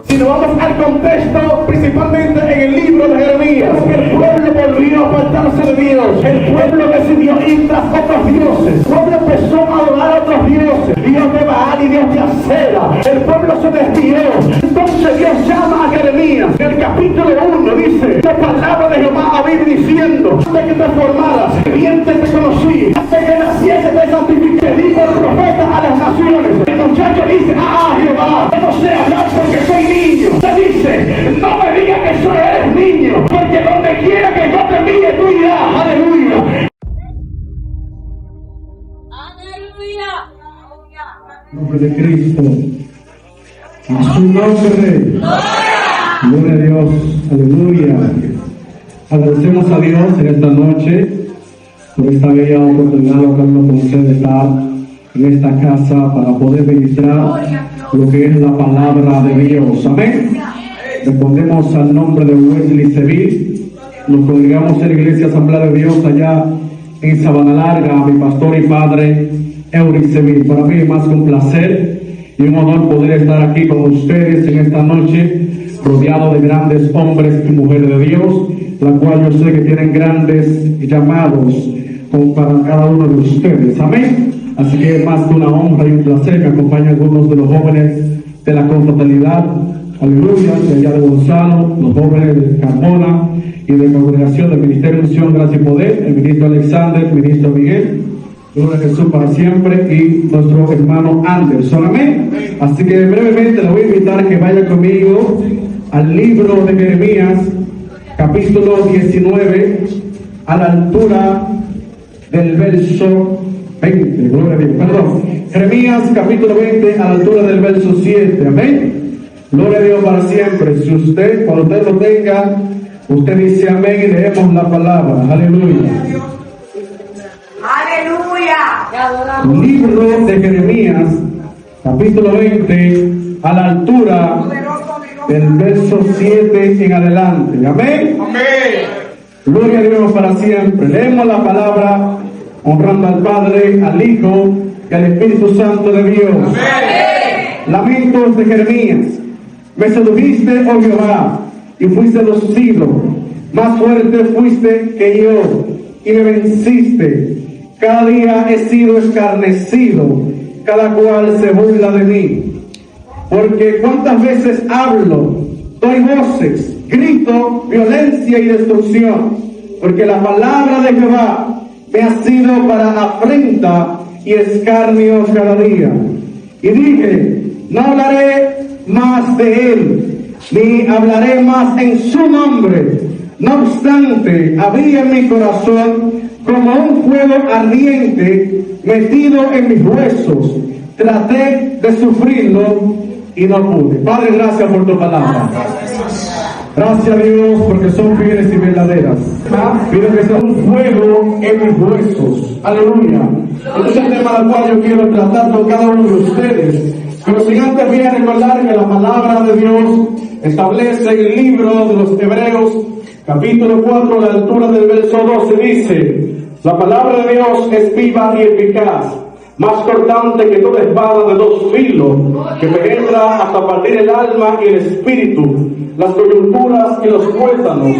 Si nos vamos al contexto, principalmente en el libro de Jeremías, el pueblo volvió a apartarse de Dios. El pueblo decidió ir tras otros dioses. El pueblo empezó a adorar a otros dioses. Dios de Baal y Dios de Acera. El pueblo se desvió. Entonces Dios llama a Jeremías. En el capítulo 1 dice: la palabra de Jehová había diciendo: antes que te formaras, bien te conocí. Antes que naciese te santifiqué. Dijo el profeta a las naciones. El muchacho dice: Jehová, yo no sé hablar porque soy niño. Te dice: no me digas que soy eres niño, porque donde quiera que yo te envíe tú irás. Aleluya. En nombre de Cristo, en su nombre, gloria a Dios, aleluya. Agradecemos a Dios en esta noche por esta bella oportunidad que nos concede estar en esta casa para poder ministrar lo que es la palabra de Dios. Amén. Respondemos al nombre de Wesley Seville. Nos congregamos en la Iglesia Asamblea de Dios allá en Sabana Larga. Mi pastor y padre Eury Seville. Para mí es más que un placer y un honor poder estar aquí con ustedes en esta noche, rodeado de grandes hombres y mujeres de Dios, la cual yo sé que tienen grandes llamados para cada uno de ustedes. Amén. Así que más que una honra y un placer, me acompañan algunos de los jóvenes de la confraternidad, aleluya, de allá de Gonzalo, los jóvenes de Carmona y de la congregación del Ministerio de Unción, Gracia y Poder, el ministro Alexander, el ministro Miguel, gloria a Jesús para siempre, y nuestro hermano Anderson. Amén. Así que brevemente le voy a invitar que vaya conmigo al libro de Jeremías, capítulo 19, a la altura del verso 20, gloria a Dios, perdón, Jeremías capítulo 20 a la altura del verso 7, amén, gloria a Dios para siempre. Si usted, cuando usted lo tenga, usted dice amén y leemos la palabra, aleluya. Aleluya. Libro de Jeremías capítulo 20 a la altura del verso 7 en adelante, amén, Amén. gloria a Dios para siempre. Leemos la palabra honrando al Padre, al Hijo y al Espíritu Santo de Dios. Amén. Lamentos de Jeremías. Me sedujiste, oh Jehová, y fui seducido. Más fuerte fuiste que yo, y me venciste. Cada día he sido escarnecido, cada cual se burla de mí. Porque cuántas veces hablo, doy voces, grito, violencia y destrucción. Porque la palabra de Jehová me ha sido para afrenta y escarnio cada día. Y dije: no hablaré más de él, ni hablaré más en su nombre. No obstante, había en mi corazón como un fuego ardiente metido en mis huesos. Traté de sufrirlo y no pude. Padre, gracias por tu palabra. Gracias a Dios porque son fieles y verdaderas. Pido que sea un fuego en mis huesos. Aleluya. Este es el tema al cual yo quiero tratar con cada uno de ustedes. Pero sin antes bien recordar que la palabra de Dios establece en el libro de los Hebreos, capítulo 4, a la altura del verso 12, dice: la palabra de Dios es viva y eficaz, más cortante que toda espada de dos filos, que penetra hasta partir el alma y el espíritu, las coyunturas y los tuétanos.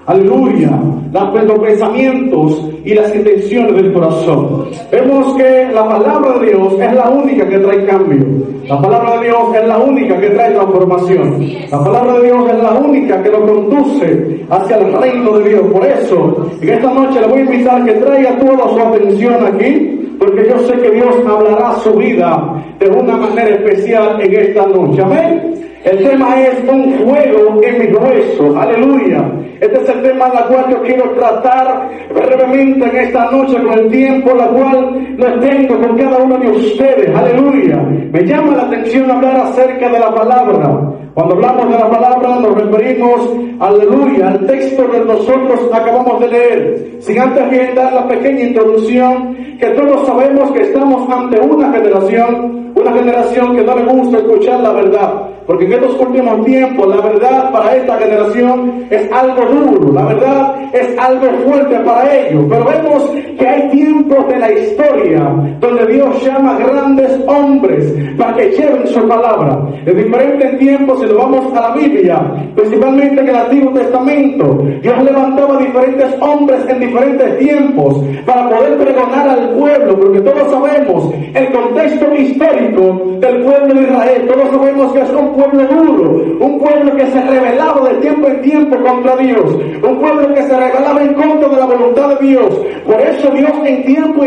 Aleluya, los pensamientos y las intenciones del corazón. Vemos que la palabra de Dios es la única que trae cambio. La palabra de Dios es la única que trae transformación. La palabra de Dios es la única que lo conduce hacia el reino de Dios. Por eso, en esta noche le voy a invitar que traiga toda su atención aquí, porque yo sé que Dios hablará su vida de una manera especial en esta noche. Amén. El tema es un fuego en mis huesos. Aleluya. Este es el tema al cual yo quiero tratar brevemente en esta noche con el tiempo la cual lo tengo con cada uno de ustedes. Aleluya. Me llama la atención hablar acerca de la palabra. Cuando hablamos de la palabra nos referimos, aleluya, al texto que nosotros acabamos de leer. Sin antes bien dar la pequeña introducción, que todos sabemos que estamos ante una generación una generación que no le gusta escuchar la verdad, porque en estos últimos tiempos la verdad para esta generación es algo duro, la verdad es algo fuerte para ellos, pero vemos que hay tiempos de la historia donde Dios llama a grandes hombres para que lleven su palabra. En diferentes tiempos, si lo vamos a la Biblia, principalmente en el Antiguo Testamento, Dios levantaba diferentes hombres en diferentes tiempos para poder pregonar al pueblo, porque todos sabemos el contexto histórico del pueblo de Israel. Todos sabemos que es un pueblo duro, un pueblo que se rebelaba de tiempo en tiempo contra Dios, un pueblo que se rebelaba en contra de la voluntad de Dios. Por eso Dios en tiempo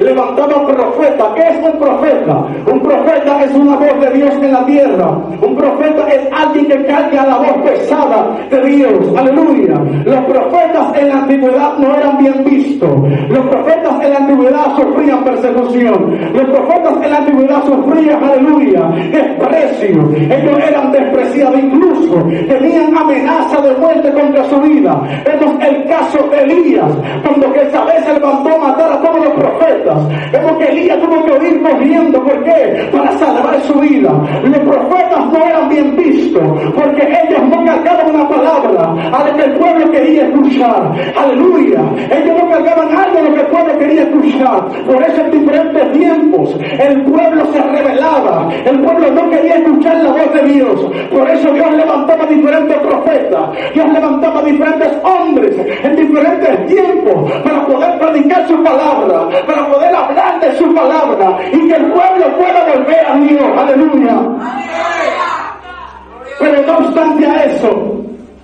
levantaba profetas. ¿Qué es un profeta? Un profeta es una voz de Dios en la tierra. Un profeta es alguien que carga la voz pesada de Dios. Aleluya. Los profetas en la antigüedad no eran bien vistos. Los profetas en la antigüedad sufrían persecución. Los profetas en la antigüedad sufrían, aleluya, desprecio. Ellos eran despreciados, incluso tenían amenaza de muerte contra su vida. Vemos el caso de Elías, cuando Jezabel se levantó a matar a todos los profetas. Vemos que Elías tuvo que ir corriendo. ¿Por qué? Para salvar su vida. Los profetas no eran bien vistos, porque ellos no cargaban una palabra a lo que el pueblo quería escuchar. Aleluya. Ellos no cargaban algo a lo que el pueblo quería escuchar. Por eso en diferentes tiempos el pueblo se rebelaba. El pueblo no quería escuchar la voz de Dios. Por eso Dios levantaba diferentes profetas. Dios levantaba diferentes hombres en diferentes tiempos para poder predicar su palabra, para poder hablar de su palabra y que el pueblo pueda volver a Dios. Aleluya. Pero no obstante a eso,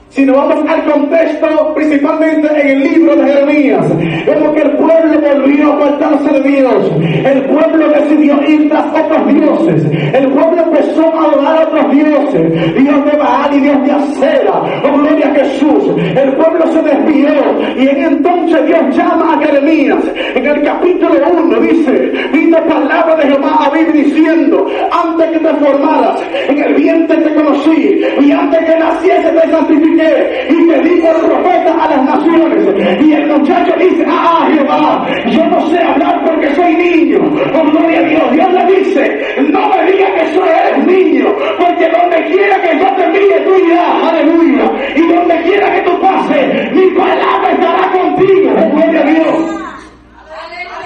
si nos vamos al contexto, principalmente en el libro de Jeremías, vemos que el pueblo volvió a apartarse de Dios. El pueblo decidió ir tras otros dioses. El pueblo empezó a adorar a otros dioses, Dios de Baal y Dios de Acera. Oh, gloria a Jesús. El pueblo se desvió y entonces Dios llama a Jeremías. En el capítulo 1 dice: vino palabra de Jehová a mí diciendo: antes que te formaras en el vientre te conocí, y antes que naciese te santifiqué y te di por profeta a las naciones. Y el muchacho dice: Jehová, yo no sé hablar porque soy niño. Oh, gloria a Dios. Dios le dice: no me digas que soy eres niño, porque donde quiera que yo te envíe tú irás. Aleluya. Y donde quiera que tú pases, mi palabra estará contigo. Oh, gloria a Dios.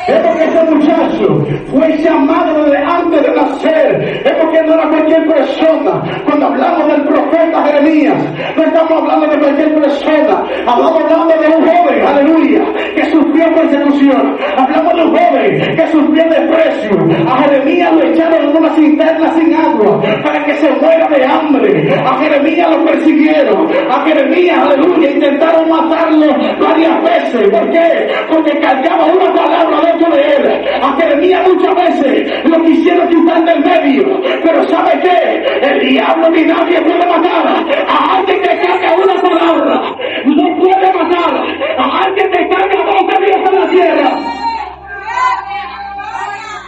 Es porque ese muchacho fue llamado desde antes de nacer. Es porque no era cualquier persona. Cuando hablamos del profeta Jeremías, no estamos hablando de cualquier persona. Hablamos hablando de un joven, aleluya, que sufrió persecución. Hablamos de un joven que sufrió desprecio. A Jeremías lo echaron en una cisterna sin agua para que se muera de hambre. A Jeremías lo persiguieron. A Jeremías, aleluya, intentaron matarlo varias veces. ¿Por qué? Porque cargaba una palabra de él. A Jeremías muchas veces lo quisieron quitar del medio, pero ¿sabe qué? El diablo ni nadie puede matar a alguien que carga una palabra. No puede matar a alguien que carga voz de Dios en la tierra.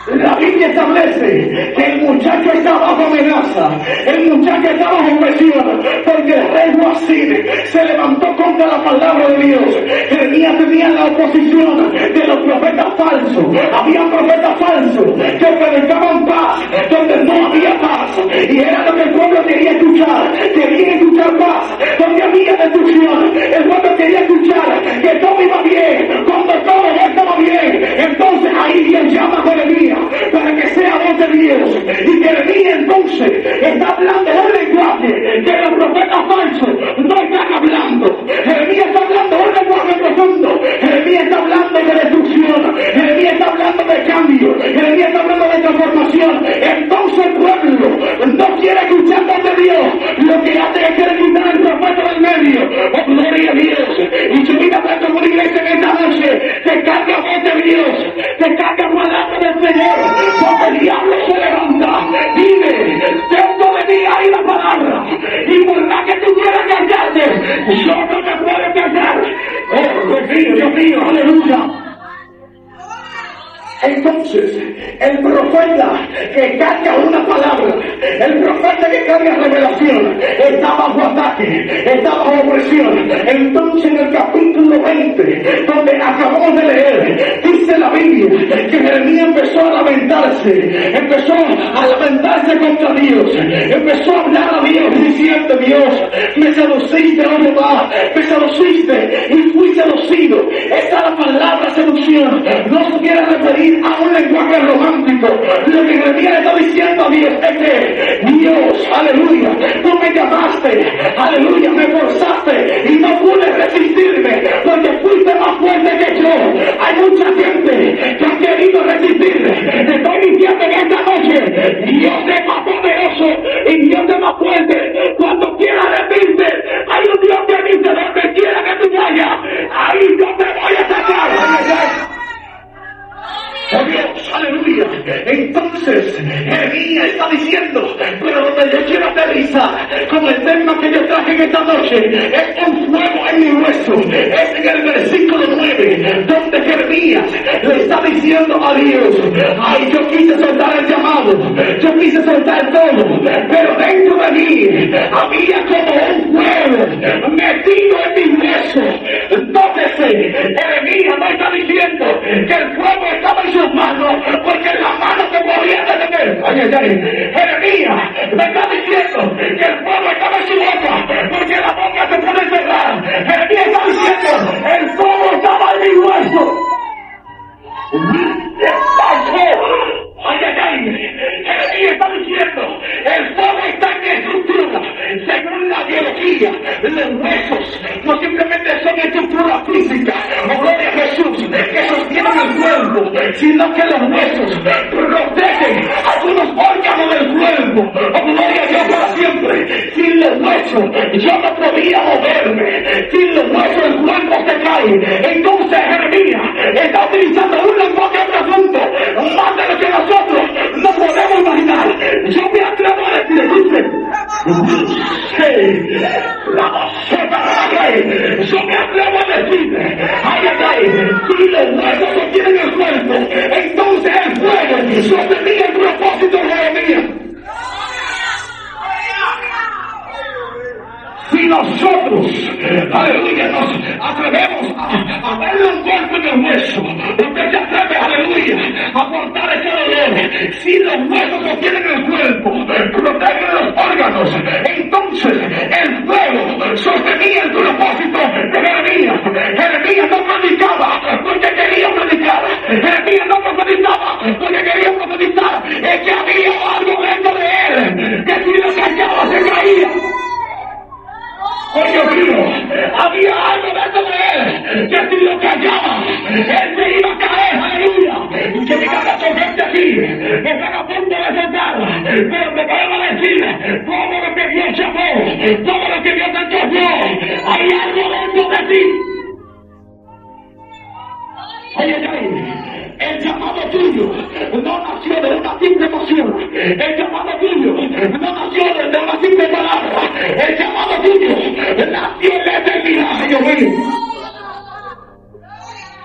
La Biblia establece que el muchacho está bajo amenaza, el muchacho está bajo presión, porque el rey Joacim se levantó contra la palabra de Dios. Jeremías tenía la oposición de los profetas falsos. Había profetas falsos que predicaban paz donde no había paz, y era lo que el pueblo quería escuchar. Quería escuchar paz donde había destrucción. El pueblo quería escuchar que todo iba bien cuando todo no estaba bien. Entonces ahí Dios llama a Jeremías para que sea voz de Dios. Y Jeremías entonces está hablando un lenguaje que los profetas falsos no están hablando. Jeremías está hablando un lenguaje profundo. Jeremías está hablando de destrucción. Jeremías está hablando de cambio. Jeremías está hablando de transformación. Entonces el pueblo no quiere escuchar voz de Dios. Lo que hace es querer quitar el profeta del medio. Oh, gloria a Dios. Y su vida está como una iglesia en esta noche. Te carga voz de Dios. Te carga palabra del Señor. Porque el diablo se levanta. Dime, dentro de mí hay la palabra. Y por más que tú quieras callarte, yo no te puedo callar. Oh, Dios mío, aleluya. Entonces, el profeta que carga una palabra, el profeta que carga revelación, está bajo ataque, está bajo opresión. Entonces, en el capítulo capítulo 20, donde acabamos de leer, dice la Biblia que Jeremías empezó a lamentarse contra Dios, empezó a hablar a Dios diciendo: Dios, me seduciste, oh Jehová, me seduciste y fui seducido. Esta es la palabra seducción, no se quiere referir a un lenguaje romántico. Lo que Jeremías está diciendo a Dios es que Dios, aleluya, tú me llamaste, aleluya, me forzaste y no pude resistirme porque fuiste más fuerte que yo. Hay mucha gente que ha querido resistirme. Te estoy diciendo que esta noche Dios es más poderoso y Dios es más fuerte. Cuando quiera rendirte, hay un Dios que dice: donde quiera que tú vayas, ahí yo te voy a sacar. Oh Dios, aleluya. Entonces Jeremías está diciendo, pero donde yo quiero aterrizar con el tema que yo traje en esta noche, es un fuego en mi hueso. Es en el versículo 9, donde Jeremías le está diciendo a Dios: ay, yo quise soltar el llamado, yo quise soltar todo, pero dentro de mí había como un fuego metido en mi hueso. Nótese, Jeremías no está diciendo que el fuego estaba en sus manos, porque en las manos se podía detener. Ay, ay, ay. Jeremías me está diciendo que el fuego estaba en su boca, porque la boca se puede cerrar. Jeremías está diciendo: el fuego estaba en mi hueso. Ay, ay, ay. Jeremías está diciendo: el fuego está en mi estructura. Según la biología, los huesos no simplemente son estructura física, oh gloria a Jesús, que sostienen el cuerpo, sino que los huesos protegen algunos órganos del cuerpo. Oh gloria a Dios para siempre. Sin los huesos yo no podía moverme. Sin los huesos el cuerpo se cae. Entonces Jeremías está utilizando un lenguaje profundo, más de lo que nosotros no podemos imaginar. Yo me atrevo a decir: yo me atrevo a decirle, ay, ay, ay, si los huesos sostienen el cuerpo, entonces el fuego sostenía el propósito de Jeremías. Si nosotros, aleluya, nos atrevemos a darle un golpe en el hueso, usted se atreve, aleluya, a cortar ese dolor. Si los huesos sostienen el cuerpo, protegen los órganos, entonces el fuego sostenía el propósito de Jeremías. Jeremías no predicaba porque quería predicar. Jeremías no predicaba porque quería profetizar. Es que había algo dentro de él que si lo callaba se caía. Oye, mío, había algo dentro de él que si lo callaba, él se iba a caer, aleluya. Y que mi casa son gente aquí, que están a punto de soltar, pero te podemos decir todo lo que Dios llamó, todo lo que Dios te encontró, hay algo dentro de ti. Oye, el llamado tuyo no nació de una simple emoción. El llamado tuyo no nació de una simple palabra. El llamado tuyo nació en la eternidad, Dios mío.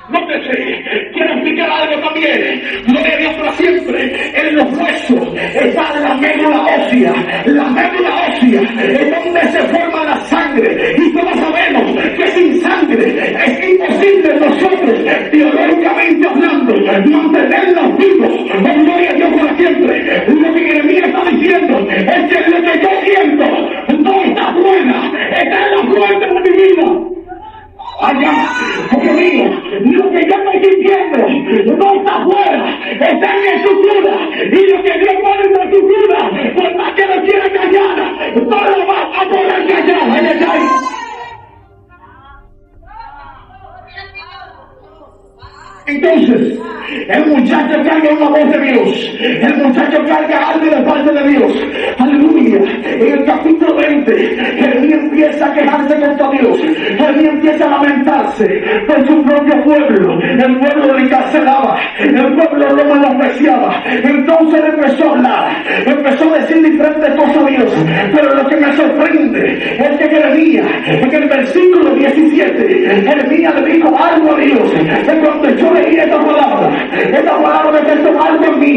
Nótese, quiero explicar algo también. Gloria a Dios para siempre. En los huesos está la médula ósea. La médula ósea es donde se forma la sangre. Y todos sabemos que sin sangre es imposible nosotros, biológicamente hablando, mantenernos vivos. Gloria a Dios para siempre. Lo que Jeremías está diciendo es que lo que yo siento no está buena, está en la muerte de mi vida. Allá, porque mío, lo que yo estoy sintiendo no está afuera, está en mi estructura, y lo que Dios pone en tu estructura, por más que lo quiera callar, no lo vas a poder callar. Ay, ay, ay. Entonces, el muchacho carga una voz de Dios, el muchacho carga algo de parte de Dios, aleluya. En el capítulo 20, Jeremías empieza a quejarse contra Dios, Jeremías empieza a lamentarse por su propio pueblo, el pueblo lo encarcelaba, el pueblo lo menospreciaba. Entonces él empezó a hablar, empezó a decir diferentes cosas a Dios, pero lo que me sorprende es que Jeremías, en el versículo 17, Jeremías le dijo algo a Dios, que cuando yo leí esta palabra me despertó algo en mí.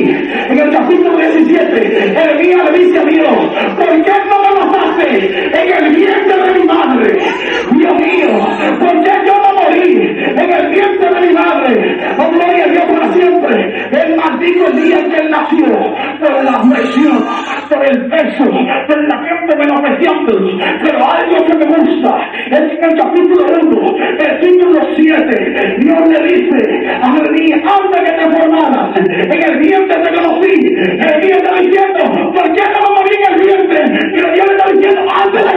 En el capítulo 17, Jeremías le dice a Dios: ¿por qué no me mataste en el vientre de mi madre? Dios mío, ¿por qué yo no morí eso, pero en la tiempo menospreciándolos. Pero algo que me gusta es que en el capítulo 1, versículo 7, Dios le dice a Jeremías, antes que te formaras, en el vientre te conocí. Jeremías está diciendo, ¿por qué no me morí en el vientre? Pero Dios le está diciendo, antes de